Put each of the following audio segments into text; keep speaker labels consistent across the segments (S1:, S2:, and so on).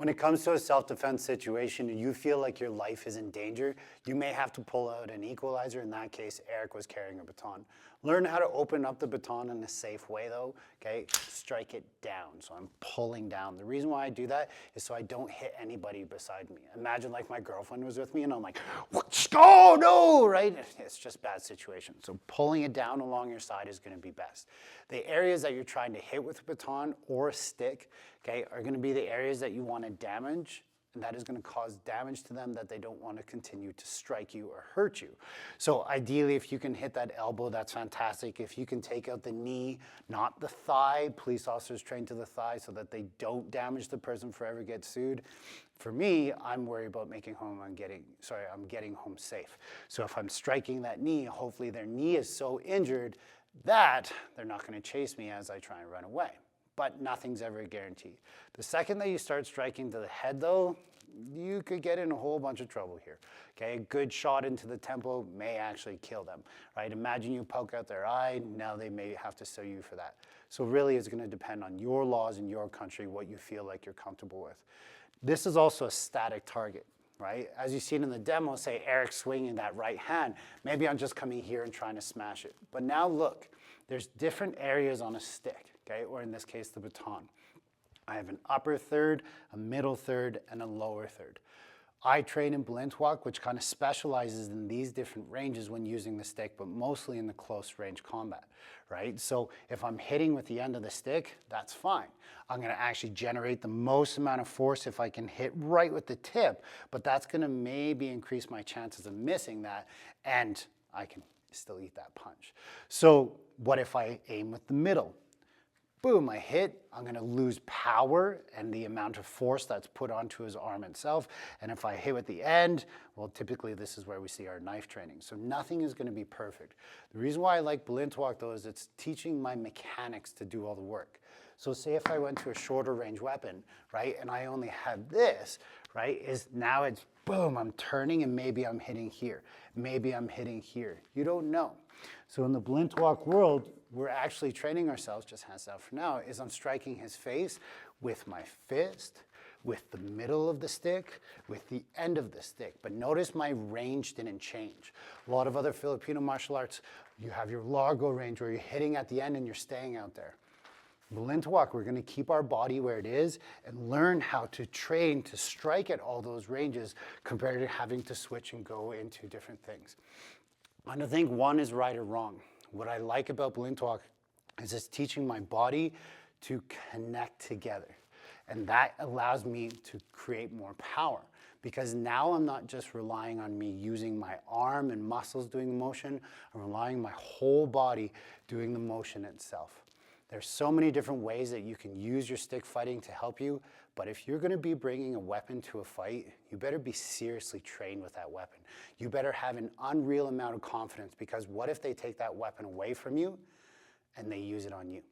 S1: When it comes to a self-defense situation and you feel like your life is in danger, you may have to pull out an equalizer. In that case, Eric was carrying a baton. Learn how to open up the baton in a safe way though, okay? Strike it down, so I'm pulling down. The reason why I do that is so I don't hit anybody beside me. Imagine like my girlfriend was with me and I'm like, oh no, right? It's just bad situation. So pulling it down along your side is gonna be best. The areas that you're trying to hit with a baton or a stick, okay, are gonna be the areas that you wanna damage, and that is going to cause damage to them that they don't want to continue to strike you or hurt you. So ideally, if you can hit that elbow, that's fantastic. If you can take out the knee, not the thigh, police officers train to the thigh so that they don't damage the person forever get sued. For me, I'm worried about I'm getting home safe. So if I'm striking that knee, hopefully their knee is so injured that they're not going to chase me as I try and run away. But nothing's ever guaranteed. The second that you start striking to the head though, you could get in a whole bunch of trouble here. Okay, a good shot into the temple may actually kill them, right? Imagine you poke out their eye, now they may have to sue you for that. So really it's gonna depend on your laws in your country, what you feel like you're comfortable with. This is also a static target, right? As you see it in the demo, say Eric swinging that right hand, maybe I'm just coming here and trying to smash it. But now look, there's different areas on a stick. Okay, or in this case, the baton. I have an upper third, a middle third, and a lower third. I train in Blintwalk, which kind of specializes in these different ranges when using the stick, but mostly in the close range combat, right? So if I'm hitting with the end of the stick, that's fine. I'm gonna actually generate the most amount of force if I can hit right with the tip, but that's gonna maybe increase my chances of missing that, and I can still eat that punch. So what if I aim with the middle? Boom, I hit, I'm gonna lose power and the amount of force that's put onto his arm itself. And if I hit with the end, well, typically this is where we see our knife training. So nothing is gonna be perfect. The reason why I like Blintwalk though is it's teaching my mechanics to do all the work. So say if I went to a shorter range weapon, right, and I only had this, right, is now it's boom, I'm turning and maybe I'm hitting here. Maybe I'm hitting here. You don't know. So in the Blintwalk world, we're actually training ourselves, just hands out for now, is I'm striking his face with my fist, with the middle of the stick, with the end of the stick. But notice my range didn't change. A lot of other Filipino martial arts, you have your largo range where you're hitting at the end and you're staying out there. Blintwalk, we're gonna keep our body where it is and learn how to train to strike at all those ranges compared to having to switch and go into different things. I don't think one is right or wrong. What I like about Blintwalk is it's teaching my body to connect together. And that allows me to create more power because now I'm not just relying on me using my arm and muscles doing the motion, I'm relying on my whole body doing the motion itself. There's so many different ways that you can use your stick fighting to help you, but if you're gonna be bringing a weapon to a fight, you better be seriously trained with that weapon. You better have an unreal amount of confidence because what if they take that weapon away from you and they use it on you?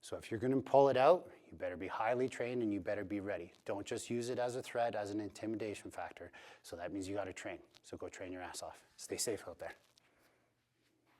S1: So if you're gonna pull it out, you better be highly trained and you better be ready. Don't just use it as a threat, as an intimidation factor. So that means you gotta train. So go train your ass off. Stay safe out there.